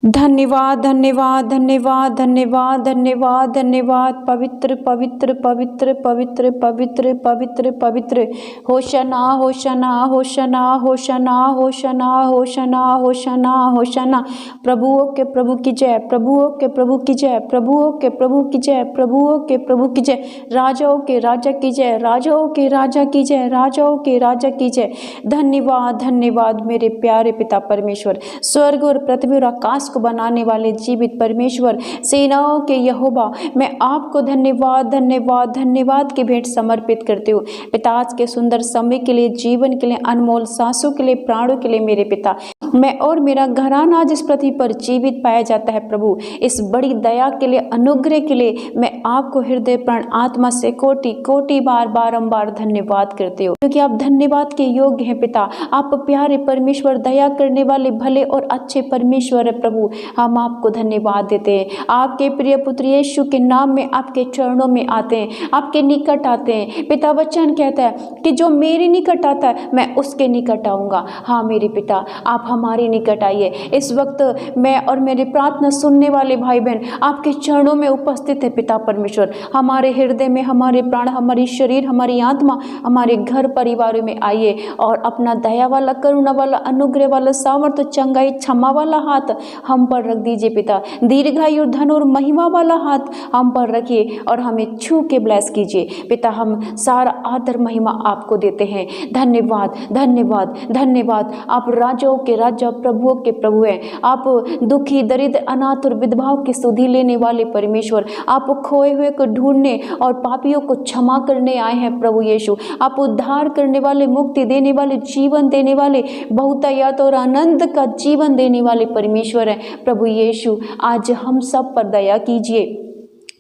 धन्यवाद धन्यवाद धन्यवाद धन्यवाद धन्यवाद धन्यवाद। पवित्र पवित्र पवित्र पवित्र पवित्र पवित्र पवित्र। Hoshana Hoshana Hoshana Hoshana Hoshana Hoshana Hoshana Hoshana. प्रभुओं के प्रभु की जय, प्रभुओं के प्रभु की जय, प्रभुओं के प्रभु की जय, प्रभुओं के प्रभु की जय, राजाओं के राजा की जय, राजाओं के राजा की जय, राजाओं के राजा की जय। धन्यवाद धन्यवाद मेरे प्यारे पिता परमेश्वर, स्वर्ग और पृथ्वी और आकाश को बनाने वाले जीवित परमेश्वर, सेनाओं के यहोवा, मैं आपको धन्यवाद धन्यवाद धन्यवाद की भेंट समर्पित करती हूँ पिता। आज के सुंदर समय के लिए, जीवन के लिए, अनमोल सांसों के लिए, प्राणों के लिए मेरे पिता, मैं और मेरा घराना आज इस पृथ्वी पर जीवित पाया जाता है प्रभु। इस बड़ी दया के लिए, अनुग्रह के लिए मैं आपको हृदय प्राण आत्मा से कोटि कोटि बार बारंबार धन्यवाद करती हूँ, क्योंकि आप धन्यवाद के योग्य हैं पिता। आप प्यारे परमेश्वर, दया करने वाले भले और अच्छे परमेश्वर है प्रभु। हम आपको धन्यवाद देते हैं। आपके प्रिय पुत्र यीशु के नाम में आपके चरणों में आते हैं, आपके निकट आते हैं पिता। वचन कहता है कि जो मेरे निकट आता है मैं उसके निकट आऊंगा। हाँ मेरे पिता, आप हमारे निकट आइए। इस वक्त मैं और मेरी प्रार्थना सुनने वाले भाई बहन आपके चरणों में उपस्थित है पिता परमेश्वर। हमारे हृदय में, हमारे प्राण, हमारी शरीर, हमारी आत्मा, हमारे घर परिवारों में आइए और अपना दया वाला, करुणा वाला, अनुग्रह वाला, सामर्थ्य, चंगाई, क्षमा वाला हाथ हम पर रख दीजिए पिता। दीर्घायु, धन और महिमा वाला हाथ हम पर रखिए और हमें छू के ब्लेस कीजिए पिता। हम सारा आदर महिमा आपको देते हैं। धन्यवाद धन्यवाद धन्यवाद। आप राजाओं के राजा, प्रभुओं के प्रभु हैं। आप दुखी, दरिद्र, अनाथ और विधवाओं की सुधि लेने वाले परमेश्वर। आप खोए हुए को ढूंढने और पापियों को क्षमा करने आए हैं प्रभु यीशु। आप उद्धार करने वाले, मुक्ति देने वाले, जीवन देने वाले, बहुतायत और आनंद का जीवन देने वाले परमेश्वर हैं प्रभु यीशु। आज हम सब पर दया कीजिए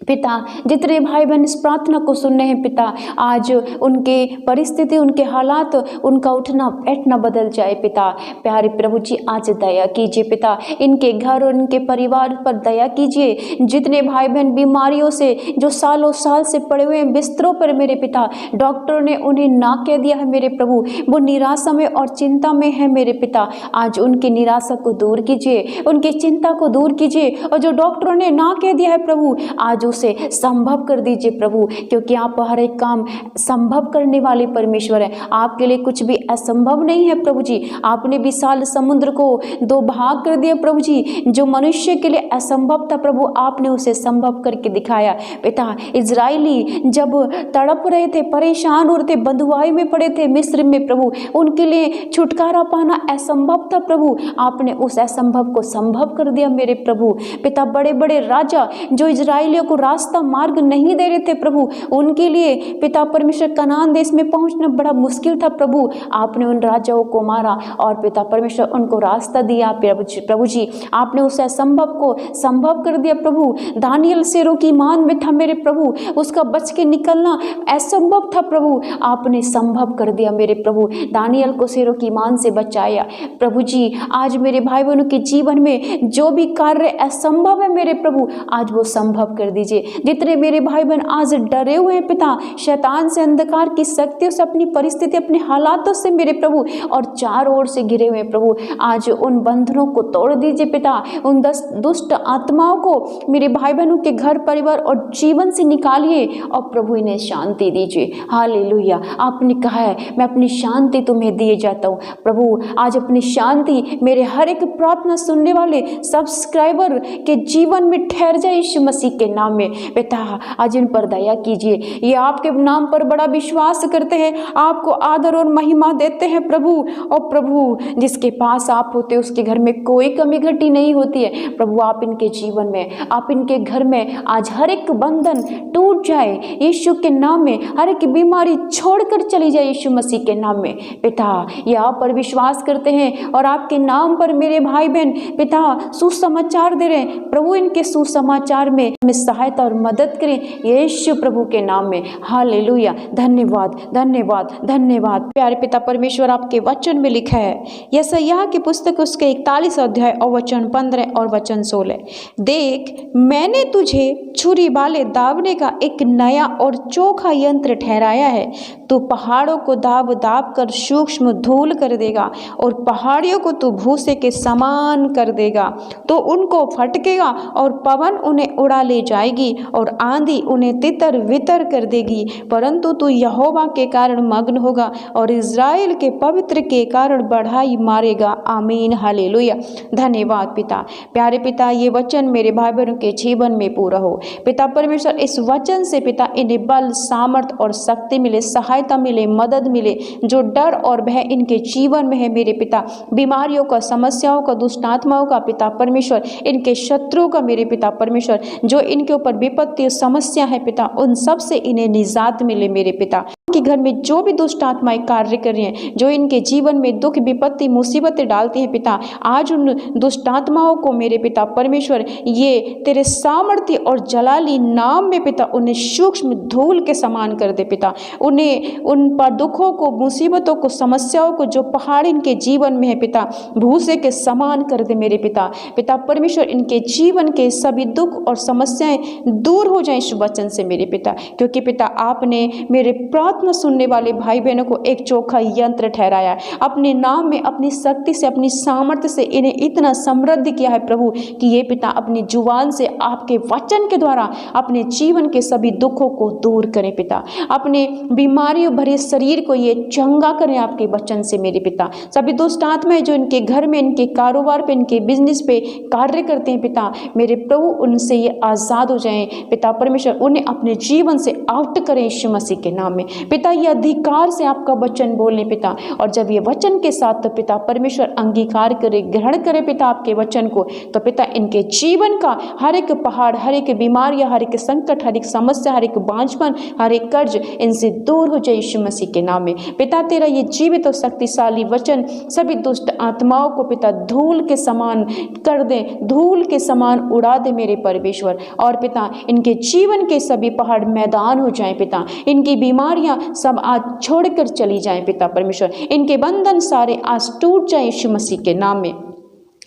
पिता। जितने भाई बहन इस प्रार्थना को सुन रहे हैं पिता, आज उनके परिस्थिति, उनके हालात, उनका उठना बैठना बदल जाए पिता। प्यारे प्रभु जी, आज दया कीजिए पिता। इनके घर और इनके परिवार पर दया कीजिए। जितने भाई बहन बीमारियों से, जो सालों साल से पड़े हुए हैं बिस्तरों पर मेरे पिता, डॉक्टर ने उन्हें ना कह दिया है मेरे प्रभु, वो निराशा में और चिंता में है मेरे पिता। आज उनकी निराशा को दूर कीजिए, उनकी चिंता को दूर कीजिए, और जो डॉक्टरों ने ना कह दिया है प्रभु, आज उसे संभव कर दीजिए प्रभु, क्योंकि आप हर एक काम संभव करने वाले परमेश्वर हैं। आपके लिए कुछ भी असंभव नहीं है प्रभु जी। आपने विशाल समुद्र को दो भाग कर दिया प्रभु जी। जो मनुष्य के लिए असंभव था प्रभु, आपने उसे संभव करके दिखाया पिता। इजरायली जब तड़प रहे थे, परेशान हो रहे थे, बंधुआई में पड़े थे मिस्र में प्रभु, उनके लिए छुटकारा पाना असंभव था प्रभु, आपने उस असंभव को संभव कर दिया मेरे प्रभु पिता। बड़े बड़े राजा जो इजरायलियों को रास्ता मार्ग नहीं दे रहे थे प्रभु, उनके लिए पिता परमेश्वर कनान देश में पहुंचना बड़ा मुश्किल था प्रभु, आपने उन राजाओं को मारा और पिता परमेश्वर उनको रास्ता दिया प्रभु जी। आपने उस असंभव को संभव कर दिया प्रभु। दानियल शेरों की मान में था मेरे प्रभु, उसका बच के निकलना असंभव था प्रभु, आपने संभव कर दिया मेरे प्रभु। दानियल को शेरों की मान से बचाया प्रभु जी। आज मेरे भाई बहनों के जीवन में जो भी कार्य असंभव है मेरे प्रभु, आज वो संभव कर दीजिए। जितने मेरे भाई बहन आज डरे हुए हैं पिता, शैतान से, अंधकार की शक्तियों से, अपनी परिस्थिति, अपने हालातों से मेरे प्रभु, और चारों ओर से घिरे हुए प्रभु, आज उन बंधनों को तोड़ दीजिए पिता। उन दुष्ट आत्माओं को मेरे भाई बहनों के घर परिवार और जीवन से निकालिए और प्रभु इन्हें शांति दीजिए। हालेलुया। आपने कहा है मैं अपनी शांति तुम्हें दिए जाता हूँ प्रभु। आज अपनी शांति मेरे हर एक प्रार्थना सुनने वाले सब्सक्राइबर के जीवन में ठहर जाए यीशु मसीह के नाम में पिता। आज इन पर दया कीजिए। ये आपके नाम पर बड़ा विश्वास करते हैं, आपको आदर और महिमा देते हैं प्रभु। और प्रभु, जिसके पास आप होते हैं उसके घर में कोई कमी घटी नहीं होती है प्रभु। आप इनके जीवन में, आप इनके घर में आज हर एक बंधन टूट जाए यीशु के नाम में, हर एक बीमारी छोड़कर चली जाए यीशु मसीह के नाम में पिता। ये आप पर विश्वास करते हैं और आपके नाम पर मेरे भाई बहन पिता सुसमाचार दे रहे हैं प्रभु। इनके सुसमाचार में सहायता और मदद करें यीशु प्रभु के नाम में। हालेलुया। धन्यवाद धन्यवाद धन्यवाद। प्यारे पिता परमेश्वर, आपके वचन में लिखा है, यशायाह की पुस्तक उसके 41 अध्याय और वचन 15 और वचन 16, देख मैंने तुझे छुरी वाले दावने का एक नया और चोखा यंत्र ठहराया है, तू पहाड़ों को दाब दाब कर सूक्ष्म धूल कर देगा और पहाड़ियों को तू भूसे के समान कर देगा। तो उनको फटकेगा और पवन उन्हें उड़ा ले जाएगी और आंधी उन्हें तितर वितर कर देगी, परंतु तू यहोवा के कारण मग्न होगा और इज़राइल के पवित्र के कारण बढ़ाई मारेगा। आमीन, हालेलुया। धन्यवाद पिता। प्यारे पिता, ये वचन मेरे भाई बहनों के जीवन में पूरा हो पिता परमेश्वर। इस वचन से पिता इन्हें बल, सामर्थ और शक्ति मिले, सहायता मिले, मदद मिले। जो डर और भय इनके जीवन में है मेरे पिता, बीमारियों का, समस्याओं का, दुष्ट आत्माओं का पिता परमेश्वर, इनके शत्रुओं का मेरे पिता परमेश्वर, जो इनके ऊपर विपत्ति समस्या है पिता, उन सब से इन्हें निजात मिले मेरे पिता। कि घर में जो भी दुष्ट आत्माएं कार्य कर रही हैं, जो इनके जीवन में दुख, विपत्ति, मुसीबतें डालती हैं पिता, आज उन दुष्ट आत्माओं को मेरे पिता परमेश्वर ये तेरे सामर्थ्य और जलाली नाम में पिता उन्हें सूक्ष्म धूल के समान कर दे पिता। उन्हें उन पर दुखों को, मुसीबतों को, समस्याओं को जो पहाड़ इनके जीवन में है पिता, भूसे के समान कर दे मेरे पिता। पिता परमेश्वर इनके जीवन के सभी दुख और समस्याएं दूर हो जाएं इस वचन से मेरे पिता, क्योंकि पिता आपने मेरे प्रार्थना सुनने वाले भाई बहनों को एक चोखा यंत्र ठहराया है। अपने नाम में, अपनी शक्ति से, अपनी सामर्थ्य से इन्हें इतना समृद्ध किया है प्रभु कि ये पिता अपनी जुबान से आपके वचन के द्वारा अपने जीवन के सभी दुखों को दूर करें पिता। अपने बीमारियों भरे शरीर को ये चंगा करें आपके वचन से मेरे पिता। सभी दुष्ट आत्माएं जो इनके घर में, इनके कारोबार पे, इनके बिजनेस पे कार्य करते हैं पिता मेरे प्रभु, उनसे ये आज़ाद हो जाएं पिता परमेश्वर। उन्हें अपने जीवन से आउट करें यीशु मसीह के नाम में पिता। ये अधिकार से आपका वचन बोलने पिता, और जब ये वचन के साथ तो पिता परमेश्वर अंगीकार करे, ग्रहण करे पिता आपके वचन को, तो पिता इनके जीवन का हर एक पहाड़, हर एक बीमारियां, हर एक संकट, हर एक समस्या, हर एक बांझपन, हर एक कर्ज इनसे दूर हो जाए यीशु मसीह के नाम में पिता। तेरा ये जीवित और शक्तिशाली वचन सभी दुष्ट आत्माओं को पिता धूल के समान कर दे, धूल के समान उड़ा दे मेरे परमेश्वर। और पिता इनके जीवन के सभी पहाड़ मैदान हो जाएं पिता, इनकी बीमारियां सब आज छोड़कर चली जाएं पिता परमेश्वर, इनके बंधन सारे आज टूट जाएं यीशु मसीह के नाम में।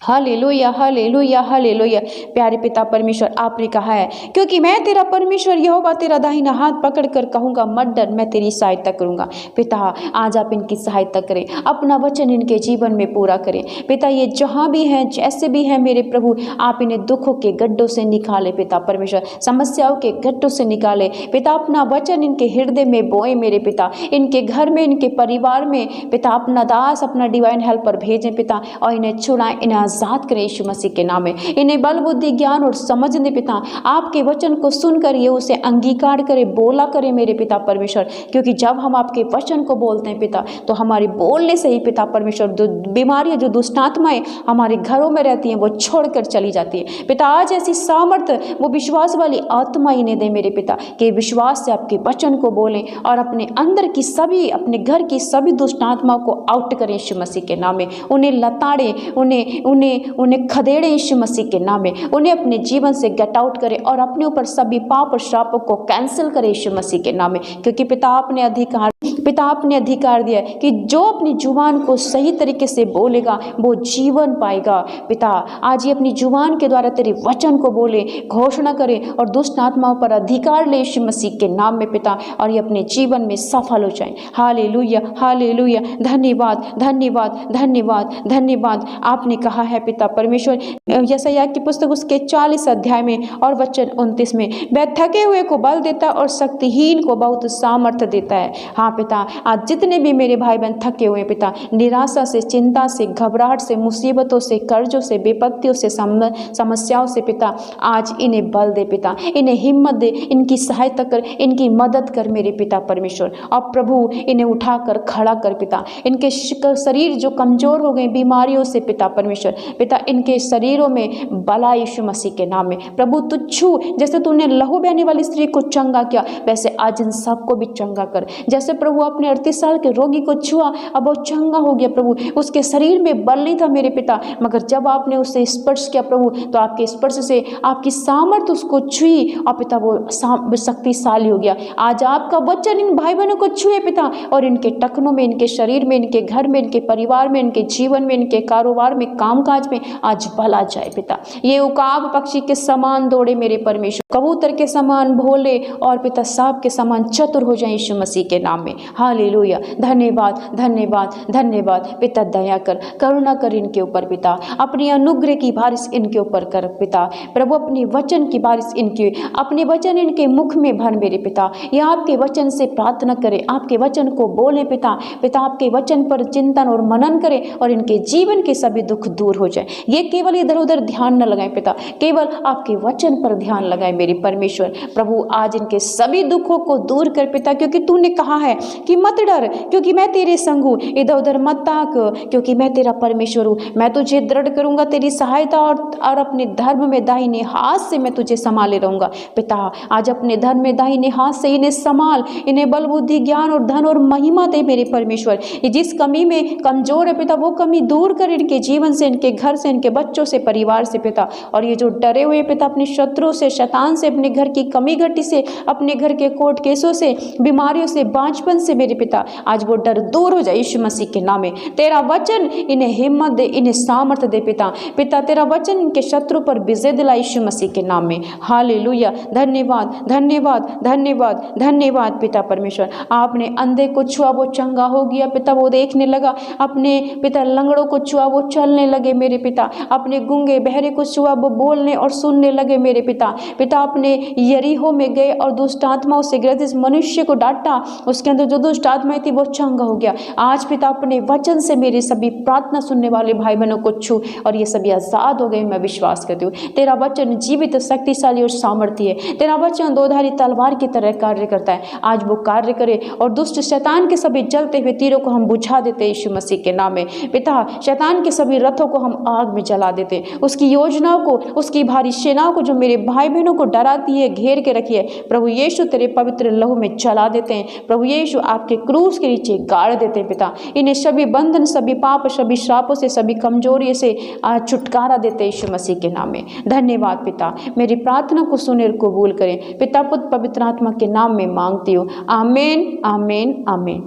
Hallelujah, hallelujah, hallelujah. प्यारे पिता परमेश्वर, आपने कहा है क्योंकि मैं तेरा परमेश्वर यहोवा तेरा दाहिना हाथ पकड़कर कहूँगा मत डर, मैं तेरी सहायता करूँगा। पिता आज आप इनकी सहायता करें, अपना वचन इनके जीवन में पूरा करें पिता। ये जहाँ भी हैं, जैसे भी हैं मेरे प्रभु, आप इन्हें दुखों के गड्ढों से निकाले पिता परमेश्वर, समस्याओं के गड्ढों से निकाले पिता। अपना वचन इनके हृदय में बोए मेरे पिता, इनके घर में, इनके परिवार में पिता अपना दास, अपना डिवाइन हेल्पर भेजें पिता, और इन्हें छुड़ाएं, इन्हें आजाद करें यीशु मसीह के नाम में। इन्हें बल, बुद्धि, ज्ञान और समझ दे पिता। आपके वचन को सुनकर ये उसे अंगीकार करे, बोला करे मेरे पिता परमेश्वर, क्योंकि जब हम आपके वचन को बोलते हैं पिता, तो हमारे बोलने से ही पिता परमेश्वर बीमारियां, जो दुष्ट आत्माएं हमारे घरों में रहती हैं, वो छोड़कर चली जाती है पिता। आज ऐसी सामर्थ्य, वो विश्वास वाली आत्मा इन्हें दे मेरे पिता, कि विश्वास से आपके वचन को बोलें और अपने अंदर की सभी, अपने घर की सभी दुष्ट आत्माओं को आउट करें यीशु मसीह के नाम में। उन्हें लताड़े, उन्हें खदेड़े यीशु मसीह के नाम में। उन्हें अपने जीवन से गेट आउट करें और अपने ऊपर सभी पाप और श्रापों को कैंसिल करें यीशु मसीह के नाम में, क्योंकि पिता आपने अधिकार दिया है कि जो अपनी जुबान को सही तरीके से बोलेगा वो जीवन पाएगा पिता। आज ये अपनी जुबान के द्वारा तेरे वचन को बोले, घोषणा करे और दुष्ट आत्माओं पर अधिकार ले यीशु मसीह के नाम में पिता, और ये अपने जीवन में सफल हो जाए। Hallelujah, hallelujah. धन्यवाद, धन्यवाद, धन्यवाद, धन्यवाद। आपने कहा है पिता परमेश्वर, यशायाह की पुस्तक उसके 40 अध्याय में और वचन 29 में, वह थके हुए को बल देता और शक्तिहीन को बहुत सामर्थ्य देता है। हाँ पिता, आज जितने भी मेरे भाई बहन थके हुए पिता, निराशा से, चिंता से, घबराहट से, मुसीबतों से, कर्जों से, विपत्तियों से, समस्याओं से पिता, आज इन्हें बल दे पिता, इन्हें हिम्मत दे, इनकी सहायता कर, इनकी मदद कर मेरे पिता परमेश्वर। अब प्रभु इन्हें उठाकर खड़ा कर पिता। इनके शरीर जो कमजोर हो गए बीमारियों से पिता परमेश्वर, पिता इनके शरीरों में बला यीशु मसीह के नाम में प्रभु तू छू। जैसे तूने लहू बहने वाली स्त्री को चंगा किया, वैसे आज इन सबको भी चंगा कर। जैसे प्रभु अपने 38 साल के रोगी को छुआ, अब वो चंगा हो गया प्रभु। उसके शरीर में बल नहीं था मेरे पिता, मगर जब आपने उसे स्पर्श किया प्रभु, तो आपके स्पर्श से आपकी सामर्थ उसको छुई और पिता वो शक्तिशाली हो गया। आज आपका वचन इन भाई बहनों को छुए पिता, और इनके टखनों में, इनके शरीर में, इनके घर में, इनके परिवार में, इनके जीवन में, इनके कारोबार में, कामकाज में आज बल आ जाए पिता। ये उकाब पक्षी के समान दौड़े मेरे परमेश्वर, कबूतर के समान भोले और पिता सांप के समान चतुर हो जाए यीशु मसीह के नाम में। हालेलुया। धन्यवाद धन्यवाद धन्यवाद पिता, दया कर, करुणा कर इनके ऊपर पिता, अपनी अनुग्रह की बारिश इनके ऊपर कर पिता प्रभु, अपने वचन की बारिश इनके, अपने वचन इनके मुख में भर मेरे पिता। या आपके वचन से प्रार्थना करें, आपके वचन को बोलें पिता, पिता आपके वचन पर चिंतन और मनन करें और इनके जीवन के सभी दुख दूर हो जाए। ये केवल इधर उधर ध्यान न लगाएं पिता, केवल आपके वचन पर ध्यान लगाएं मेरे परमेश्वर। प्रभु आज इनके सभी दुखों को दूर कर पिता, क्योंकि तूने कहा है कि मत डर, क्योंकि मैं तेरे संग हूँ, इधर उधर मत ताक, क्योंकि मैं तेरा परमेश्वर हूँ। मैं तुझे दृढ़ करूंगा, तेरी सहायता और अपने धर्म में दाहिने हाथ से मैं तुझे संभाले रहूंगा पिता। आज अपने धर्म में दाहिने हाथ से इन्हें संभाल, इन्हें बल बुद्धि ज्ञान और धन और महिमा दे मेरे परमेश्वर। ये जिस कमी में कमजोर है पिता, वो कमी दूर कर इनके जीवन से, इनके घर से, इनके बच्चों से, परिवार से पिता। और ये जो डरे हुए पिता अपने शत्रु से, शैतान से, अपने घर की कमी घटी से, अपने घर के कोर्ट केसों से, बीमारियों से, बांझपन से मेरे पिता, आज वो डर दूर हो जाए यीशु मसीह के नाम में। तेरा वचन इन्हें हिम्मत दे, इन्हें सामर्थ्य दे पिता। पिता तेरा वचन इनके शत्रु पर विजय दिला यीशु मसीह के नाम में। हालेलुया। धन्यवाद धन्यवाद धन्यवाद धन्यवाद पिता परमेश्वर। आपने अंधे को छुआ, वो चंगा हो गया पिता, वो देखने लगा। अपने पिता लंगड़ों को छुआ, वो चलने लगे मेरे पिता। अपने गूंगे बहरे को छुआ, वो बोलने और सुनने लगे मेरे पिता। पिता अपने यरीहो में गए और दुष्ट आत्माओं से ग्रसित मनुष्य को डांटा, उसके अंदर जो दुष्ट आत्माएं थी वो चंगा हो गया। आज पिता अपने वचन से मेरे सभी प्रार्थना सुनने वाले भाई बहनों को छू और ये सभी आजाद हो गए। मैं विश्वास करती हूँ तेरा वचन जीवित, शक्तिशाली और सामर्थ्य है। तेरा वचन दोधारी तलवार की तरह कार्य करता है। आज वो कार्य करे और दुष्ट शैतान के सभी जलते हुए तीरों को हम बुझा देते हैं यीशु मसीह के नाम में पिता। शैतान के सभी रथों को हम आग में जला देते हैं, उसकी योजनाओं को, उसकी भारी सेनाओं को जो मेरे भाई बहनों को डराती है, घेर के रखी है, प्रभु यीशु तेरे पवित्र लहू में जला देते हैं। प्रभु यीशु आपके क्रूस के नीचे गाड़ देते हैं पिता। इन्हें सभी बंधन, सभी पाप, सभी श्रापों से, सभी कमजोरी से छुटकारा देते हैं यीशु मसीह के नाम में। धन्यवाद पिता, मेरी प्रार्थना को सुने और कबूल करें। पिता पुत्र पवित्र आत्मा के नाम में मांगती हूँ, आमीन आमीन आमीन।